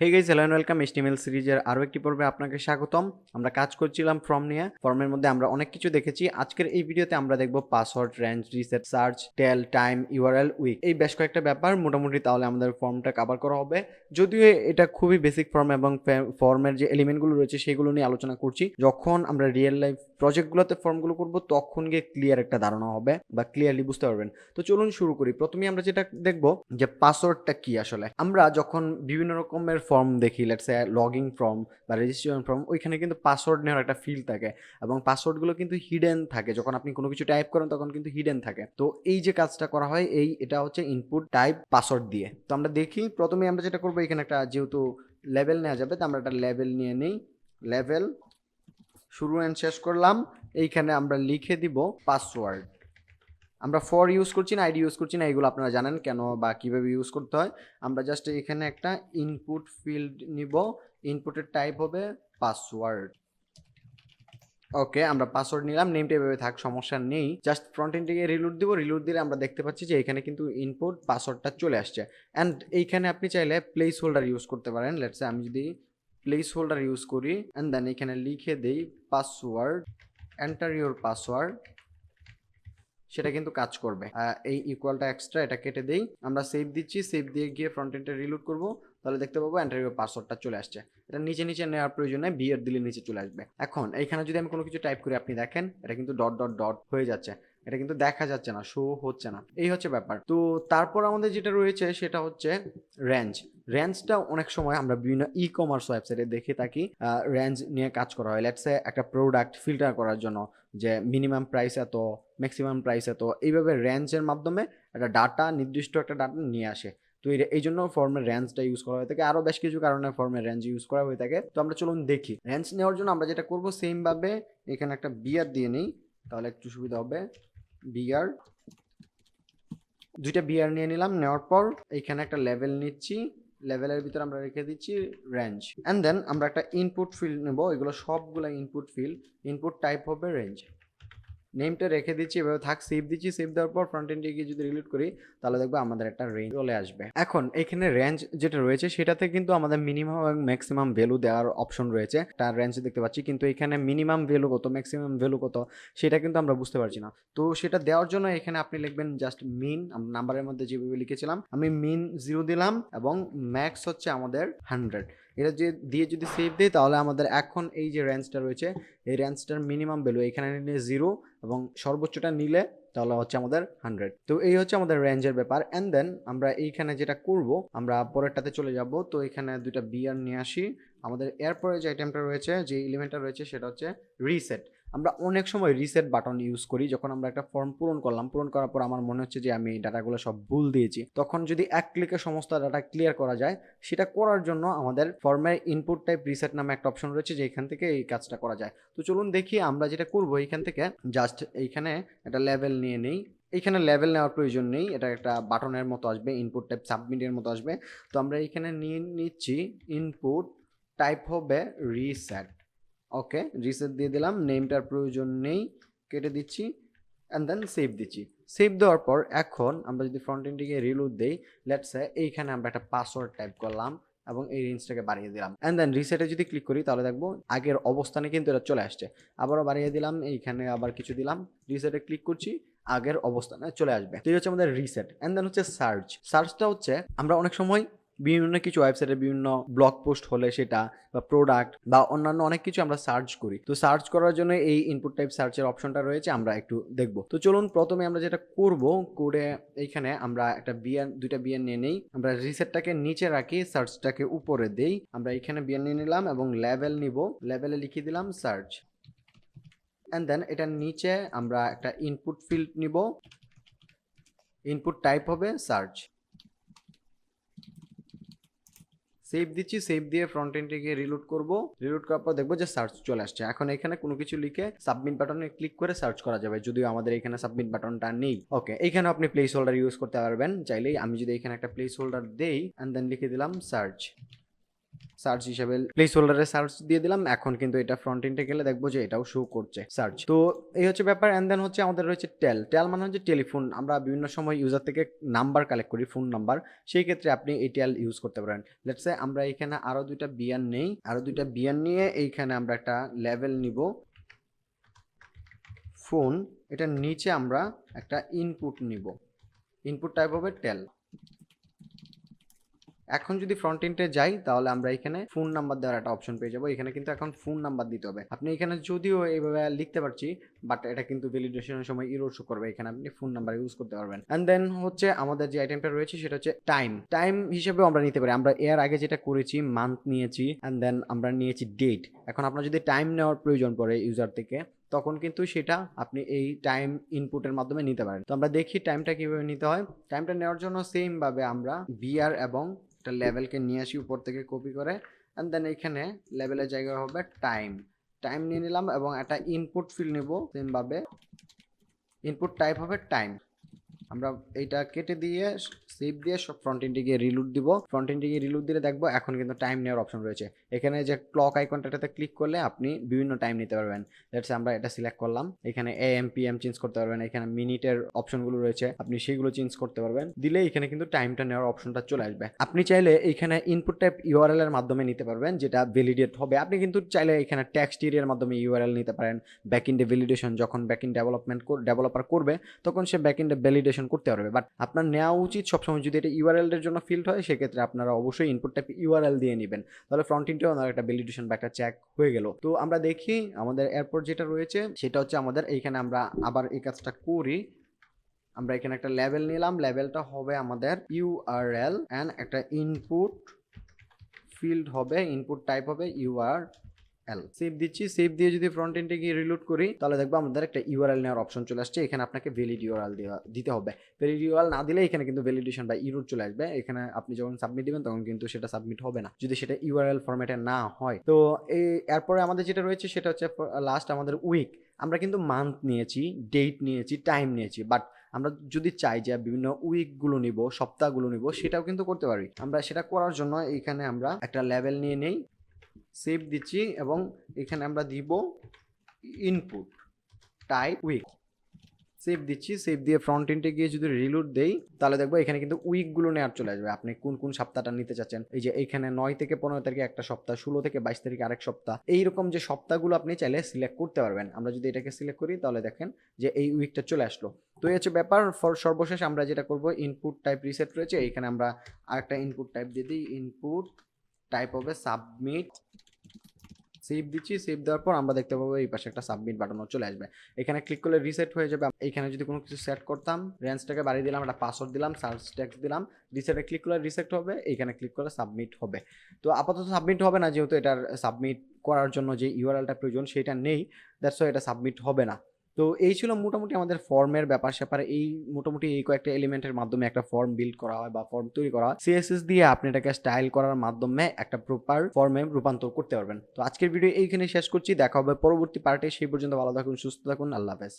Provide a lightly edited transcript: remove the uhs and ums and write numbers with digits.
Hey guys, hello and welcome HTML সিরিজের আরো একটি পর্বে আপনাকে স্বাগতম। আমরা কাজ করছিলাম ফর্ম নিয়ে। ফর্মের মধ্যে আমরা অনেক কিছু দেখেছি। আজকের এই ভিডিওতে আমরা দেখব পাসওয়ার্ড, রেঞ্জ, রিসেট, সার্চ, টেল, টাইম, ইউআরএল, উইক, এই বেশ কয়েকটা ব্যাপার মোটামুটি তাহলে আমাদের ফর্মটা কভার করা হবে। যদিও এটা খুবই বেসিক ফর্ম এবং ফর্মের যে এলিমেন্টগুলো রয়েছে সেগুলো নিয়ে আলোচনা করছি। যখন আমরা রিয়েল লাইফ প্রজেক্টগুলোতে ফর্মগুলো করব তখন গিয়ে ক্লিয়ার একটা ধারণা হবে বা ক্লিয়ারলি বুঝতে পারবেন। তো চলুন শুরু করি। প্রথমে আমরা যেটা দেখব যে পাসওয়ার্ডটা কি আসলে। আমরা যখন বিভিন্ন রকমের ফর্ম দেখি, লেটস সে লগইন ফর্ম বা রেজিস্ট্রেশন ফর্ম, ওইখানে কিন্তু পাসওয়ার্ড নেওয়ার একটা ফিল থাকে এবং পাসওয়ার্ডগুলো কিন্তু হিডেন থাকে। যখন আপনি কোনো কিছু টাইপ করেন তখন কিন্তু হিডেন থাকে। তো এই যে কাজটা করা হয় এটা হচ্ছে ইনপুট টাইপ পাসওয়ার্ড দিয়ে। তো আমরা দেখি প্রথমে আমরা যেটা করবো, এখানে একটা যেহেতু লেভেল নেওয়া যাবে তো আমরা একটা লেভেল নিয়ে নিই। লেভেল শুরু এন্ড শেষ করলাম। এইখানে আমরা লিখে দিব পাসওয়ার্ড। আমরা ফর ইউজ করছি না, আইডি ইউজ করছি না, এগুলো আপনারা জানেন কেন বা কিভাবে ইউজ করতে হয়। আমরা জাস্ট এখানে একটা ইনপুট ফিল্ড নিব। ইনপুটের টাইপ হবে পাসওয়ার্ড। ওকে, আমরা পাসওয়ার্ড নিলাম। নেমটা এভাবে থাক, সমস্যা নেই। জাস্ট ফ্রন্ট এন্ড থেকে রিলোড দিব। রিলোড দিলে আমরা দেখতে পাচ্ছি যে এখানে কিন্তু ইনপুট পাসওয়ার্ডটা চলে আসছে। অ্যান্ড এইখানে আপনি চাইলে প্লেস হোল্ডার ইউজ করতে পারেন। লেটস সে আমি যদি প্লেস হোল্ডার ইউজ করি অ্যান্ড দেন এখানে লিখে দেই পাসওয়ার্ড, এন্টার ইউর পাসওয়ার্ড, সেটা কিন্তু কাজ করবে। এই ইকুয়ালটা এক্সট্রা, এটা কেটে দেই। আমরা সেভ দিচ্ছি। সেভ দিয়ে গিয়ে ফ্রন্ট এন্ডে রিলোড করব, তাহলে দেখতে পাবো এন্টার ইউর পাসওয়ার্ডটা চলে আসছে। এটা নিচে নিচে নেওয়ার প্রয়োজন নেই, বিয়ার দিলে নিচে চলে আসবে। এখন এইখানে যদি আমি কোনো কিছু টাইপ করি, আপনি দেখেন এটা কিন্তু ডট ডট ডট হয়ে যাচ্ছে। এটা কিন্তু দেখা যাচ্ছে না, শো হচ্ছে না। এই হচ্ছে ব্যাপার। তো তারপর আমাদের যেটা রয়েছে সেটা হচ্ছে রেঞ্জ। রেঞ্জটা অনেক সময় আমরা বিভিন্ন ই কমার্স ওয়েবসাইটে দেখে থাকি রেঞ্জ নিয়ে কাজ করা হয়। লেটস সে একটা প্রোডাক্ট ফিল্টার করার জন্য যে মিনিমাম প্রাইস এত, ম্যাক্সিমাম প্রাইস এত, এইভাবে রেঞ্জের মাধ্যমে একটা ডাটা, নির্দিষ্ট একটা ডাটা নিয়ে আসে। তো এই জন্য ফর্মের রেঞ্জটা ইউজ করা হয়ে থাকে। আরো বেশ কিছু কারণে ফর্মের রেঞ্জ ইউজ করা হয়ে থাকে। তো আমরা চলুন দেখি। রেঞ্জ নেওয়ার জন্য আমরা যেটা করব, সেম ভাবে এখানে একটা বিয়ার দিয়ে নিই, তাহলে একটু সুবিধা হবে। বিয়ার, দুইটা বিয়ার নিয়ে নিলাম। নেওয়ার পর এইখানে একটা লেভেল নিচ্ছি। লেভেলের ভিতরে আমরা রেখে দিচ্ছি রেঞ্জ। অ্যান্ড দেন আমরা একটা ইনপুট ফিল্ড নেব। এগুলো সবগুলো ইনপুট ফিল্ড। ইনপুট টাইপ হবে রেঞ্জ। নেমটা রেখে দিচ্ছি, এভাবে থাক। সেভ দিচ্ছি। সেভ দেওয়ার পর ফ্রন্ট এন্ডে গিয়ে যদি রিলোড করি তাহলে দেখবো আমাদের একটা রেঞ্জ চলে আসবে। এখন এখানে রেঞ্জ যেটা রয়েছে সেটাতে কিন্তু আমাদের মিনিমাম এবং ম্যাক্সিমাম ভ্যালু দেওয়ার অপশন রয়েছে। তার রেঞ্জ দেখতে পাচ্ছি, কিন্তু এখানে মিনিমাম ভ্যালু কত, ম্যাক্সিমাম ভ্যালু কত সেটা কিন্তু আমরা বুঝতে পারছি না। তো সেটা দেওয়ার জন্য এখানে আপনি লিখবেন জাস্ট মিন। নাম্বারের মধ্যে যেভাবে লিখেছিলাম আমি মিন 0 দিলাম এবং ম্যাক্স হচ্ছে আমাদের 100। এটা যে দিয়ে যদি সেভ দিই তাহলে আমাদের এখন এই যে রেঞ্জটা রয়েছে এই রেঞ্জটার মিনিমাম ভ্যালু এখানে নিলে 0 এবং সর্বোচ্চটা নিলে তাহলে হচ্ছে আমাদের 100। তো এই হচ্ছে আমাদের রেঞ্জের ব্যাপার। অ্যান্ড দেন আমরা এইখানে যেটা করব, আমরা পরেরটাতে চলে যাব। তো এখানে দুইটা বিয়ার নিয়ে আসি। আমাদের এরপরে যে আইটেমটা রয়েছে, যে এলিমেন্টটা রয়েছে সেটা হচ্ছে রিসেট। আমরা অনেক সময় রিসেট বাটন ইউজ করি যখন আমরা একটা ফর্ম পূরণ করলাম। পূরণ করার পর আমার মনে হচ্ছে যে আমি ডাটাগুলো সব ভুল দিয়েছি, তখন যদি এক ক্লিকে সমস্ত ডাটা ক্লিয়ার করা যায়, সেটা করার জন্য আমাদের ফর্মের ইনপুট টাইপ রিসেট নামে একটা অপশন রয়েছে, যে এখান থেকে এই কাজটা করা যায়। তো চলুন দেখি। আমরা যেটা করব, এইখান থেকে জাস্ট এইখানে একটা লেভেল নিয়ে নেই। এইখানে লেভেল নেওয়ার প্রয়োজন নেই, এটা একটা বাটনের মতো আসবে, ইনপুট টাইপ সাবমিটের মতো আসবে। তো আমরা এইখানে নিয়ে নিচ্ছি ইনপুট টাইপ হবে রিসেট। ওকে, রিসেট দিয়ে দিলাম। নেমটার প্রয়োজন নেই, কেটে দিচ্ছি। অ্যান্ড দেন সেভ দিচ্ছি। সেভ দেওয়ার পর এখন আমরা যদি ফ্রন্ট এন্ড দিকে রিলোড দেই, লেটস সে এইখানে আমরা একটা পাসওয়ার্ড টাইপ করলাম এবং এই রেঞ্জটাকে বাড়িয়ে দিলাম। অ্যান্ড দেন রিসেটে যদি ক্লিক করি তাহলে দেখবো আগের অবস্থানে কিন্তু এটা চলে আসছে। আবারও বাড়িয়ে দিলাম, এইখানে আবার কিছু দিলাম, রিসেটে ক্লিক করছি, আগের অবস্থানে চলে আসবে। তো এই হচ্ছে আমাদের রিসেট। অ্যান্ড দেন হচ্ছে সার্চ। সার্চটা হচ্ছে আমরা অনেক সময় বিভিন্ন কিছু ওয়েবসাইটে বিভিন্ন ব্লগ পোস্ট হলে সেটা বা প্রোডাক্ট বা অন্যান্য অনেক কিছু আমরা সার্চ করি। তো সার্চ করার জন্য এই ইনপুট টাইপ সার্চের অপশনটা রয়েছে, আমরা একটু দেখব। তো চলুন প্রথমে আমরা যেটা করব, করে এইখানে আমরা একটা বিয়ার, দুইটা বিয়ার নিয়ে নেই। আমরা রিসেটটাকে নিচে রাখি, সার্চটাকে উপরে দেই। আমরা এখানে বিয়ার নিয়ে নিলাম এবং লেভেল নিব। লেভেলে লিখে দিলাম সার্চ। অ্যান্ড দেন এটার নিচে আমরা একটা ইনপুট ফিল্ড নিব। ইনপুট টাইপ হবে সার্চ। সেভ দিচ্ছি। সেভ দিয়ে ফ্রন্ট এন্ডে গিয়ে রিলোড করব। রিলোড করার পর দেখবো যে সার্চ চলে আসছে। এখন এখানে কোনো কিছু লিখে সাবমিট বাটনে ক্লিক করে সার্চ করা যাবে, যদিও আমাদের এখানে সাবমিট বাটনটা নেই। ওকে, এইখানে আপনি প্লেস হোল্ডার ইউজ করতে পারবেন চাইলেই। আমি যদি এখানে একটা প্লেস হোল্ডার দেই অ্যান্ড দেন লিখে দিলাম সার্চ। সার্চ হিসেবে প্লেস হোল্ডারে সার্চ দিয়ে দিলাম। এখন কিন্তু এটা ফ্রন্ট এন্ডে গেলে দেখবো যে এটাও শো করছে সার্চ। তো এই হচ্ছে ব্যাপার। অ্যান্ড দেন হচ্ছে আমাদের রয়েছে টেল মানে হচ্ছে টেলিফোন। আমরা বিভিন্ন সময় ইউজার থেকে নাম্বার কালেক্ট করি, ফোন নাম্বার, সেই ক্ষেত্রে আপনি এই টেল ইউজ করতে পারেন। লেটস সে আমরা এখানে আরো দুইটা বিয়ার নেই, আরো দুইটা বিয়ার নিয়ে এইখানে আমরা একটা লেভেল নিব ফোন, এটার নিচে আমরা একটা ইনপুট নিব, ইনপুট টাইপ হবে টেল। এখন যদি ফ্রন্ট এন্ডে যাই তাহলে আমরা এখানে ফোন নাম্বার দেওয়ার একটা অপশন পেয়ে যাবো। এখানে কিন্তু এখন ফোন নাম্বার দিতে হবে। আপনি এখানে যদিও এইভাবে লিখতে পারছি, বাট এটা কিন্তু ভ্যালিডেশনের সময় এরর শো করবে। এখানে আপনি ফোন নাম্বার ইউজ করতে পারবেন। এন্ড দেন হচ্ছে আমাদের যে আইটেমটা রয়েছে সেটা হচ্ছে টাইম হিসেবেও আমরা নিতে পারি। আমরা এর আগে যেটা করেছি মান্থ নিয়েছি, এন্ড দেন আমরা নিয়েছি ডেট। এখন আপনার যদি টাইম নেওয়ার প্রয়োজন পড়ে ইউজার থেকে, তখন কিন্তু সেটা আপনি এই টাইম ইনপুটের মাধ্যমে নিতে পারেন। তো আমরা দেখি টাইমটা কিভাবে নিতে হয়। টাইমটা নেওয়ার জন্য সেম ভাবে আমরা বিআর এবং একটা লেভেলকে নিয়ে আসি উপর থেকে কপি করে, অ্যান্ড দেন এখানে লেভেলের জায়গা হবে টাইম নিয়ে নিলাম এবং একটা ইনপুট ফিল্ড নেব সেম ভাবে, ইনপুট টাইপ হবে টাইম। আমরা এইটা কেটে দিয়ে সেভ দিয়ে সব ফ্রন্ট এন্ডে গিয়ে রিলোড দিব। ফ্রন্ট এন্ডে গিয়ে রিলোড দিলে দেখবো এখন কিন্তু টাইম নেওয়ার অপশন রয়েছে। এখানে যে ক্লক আইকনটাতে ক্লিক করলে আপনি বিভিন্ন টাইম নিতে পারবেন। লেটস আমরা এটা সিলেক্ট করলাম, এখানে এএম পিএম চেঞ্জ করতে পারবেন। এখানে মিনিটের অপশনগুলো রয়েছে, আপনি সেগুলো চেঞ্জ করতে পারবেন। দিলে এখানে কিন্তু টাইমটা নেওয়ার অপশনটা চলে আসবে। আপনি চাইলে এইখানে ইনপুট টাইপ ইউআরএল এর মাধ্যমে নিতে পারবেন, যেটা ভ্যালিডেট হবে। আপনি কিন্তু চাইলে এখানে টেক্সট এরিয়ার মাধ্যমে ইউআরএল নিতে পারেন। ব্যাকএন্ডে ভ্যালিডেশন যখন ব্যাকএন্ড ডেভেলপার করবে তখন সে ব্যাকএন্ডে ভ্যালিডেশন করতে পারবে। বাট আপনার নেওয়া উচিত সবসময় যদি এটা ইউআরএল এর জন্য ফিল্ড হয়, সেক্ষেত্রে আপনারা অবশ্যই ইনপুট টাইপ ইউআরএল দিয়ে নেবেন, তাহলে ফ্রন্ট এন্ডেও আমাদের একটা ভ্যালিডেশন বা একটা চেক হয়ে গেল। তো আমরা দেখি আমাদের এরপর যেটা রয়েছে সেটা হচ্ছে আমাদের এইখানে আমরা আবার এই কাজটা করি। আমরা এখানে একটা লেভেল নিলাম, লেভেলটা হবে আমাদের ইউআরএল এন্ড একটা ইনপুট ফিল্ড হবে, ইনপুট টাইপ হবে ইউআরএল। সেভ দিচ্ছি, সেভ দিয়ে যদি ফ্রন্ট এন্ডে গিয়ে রিলোড করি তাহলে দেখবো আমাদের একটা ইউআরএল নেওয়ার অপশন চলে আসছে। এখানে আপনাকে ভ্যালিড ইউআরএল দিতে হবে। ভ্যালিড ইউআরএল না দিলে এখানে কিন্তু ভ্যালিডেশন বা ইরর চলে আসবে। এখানে আপনি যখন সাবমিট দিবেন তখন কিন্তু সেটা সাবমিট হবে না যদি সেটা ইউআরএল ফরম্যাটে না হয়। তো এরপরে আমাদের যেটা রয়েছে সেটা হচ্ছে লাস্ট আমাদের উইক। আমরা কিন্তু মান্থ নিয়েছি, ডেট নিয়েছি, টাইম নিয়েছি, বাট আমরা যদি চাই যে বিভিন্ন উইকগুলো নিব, সপ্তাহগুলো নিব, সেটাও কিন্তু করতে পারি। আমরা সেটা করার জন্য এখানে আমরা একটা লেভেল নিয়ে নেই, সেভ দিচ্ছি এবং এখানে আমরা দিব ইনপুট টাইপ উইক। সেভ দিচ্ছি, সেভ দিয়ে ফ্রন্ট এন্ডে গিয়ে যদি রিলোড দেই তাহলে দেখবো এখানে কিন্তু উইকগুলো নেওয়ার চলে আসবে। আপনি কোন কোন সপ্তাহটা নিতে চাচ্ছেন, এই যে এইখানে 9 থেকে 15 তারিখে একটা সপ্তাহ, 16 থেকে 22 তারিখে আরেক সপ্তাহ, এইরকম যে সপ্তাহগুলো আপনি চাইলে সিলেক্ট করতে পারবেন। আমরা যদি এটাকে সিলেক্ট করি তাহলে দেখেন যে এই উইকটা চলে আসলো। তো এই হচ্ছে ব্যাপার। সর্বশেষ আমরা যেটা করব, ইনপুট টাইপ রিসেট রয়েছে, এখানে আমরা আরেকটা ইনপুট টাইপ দিয়ে দিই, ইনপুট টাইপ হবে সাবমিট। সেভ দিচ্ছি, সেভ দেওয়ার পর আমরা দেখতে পাবো এই পাশে একটা সাবমিট বাটনও চলে আসবে। এখানে ক্লিক করলে রিসেট হয়ে যাবে। এখানে যদি কোনো কিছু সেট করতাম, রেঞ্জটাকে বাড়িয়ে দিলাম, একটা পাসওয়ার্ড দিলাম, সার্চ ট্যাক্স দিলাম, রিসেটে ক্লিক করলে রিসেট হবে, এইখানে ক্লিক করলে সাবমিট হবে। তো আপাতত সাবমিট হবে না, যেহেতু এটার সাবমিট করার জন্য যে ইউআরএলটা প্রয়োজন সেটা নেই, দ্যাটস ওয়াই এটা সাবমিট হবে না। তো এই ছিল মোটামুটি আমাদের ফর্মের ব্যাপার স্যাপার। এই মোটামুটি এই কয়েকটা এলিমেন্টের মাধ্যমে একটা ফর্ম বিল্ড করা হয় বা ফর্ম তৈরি করা হয়। সিএসএস দিয়ে আপনি এটাকে স্টাইল করার মাধ্যমে একটা প্রপার ফর্মে রূপান্তর করতে পারবেন। তো আজকের ভিডিও এইখানে শেষ করছি, দেখা হবে পরবর্তী পার্টে। সেই পর্যন্ত ভালো থাকুন, সুস্থ থাকুন, আল্লাহ হাফেজ।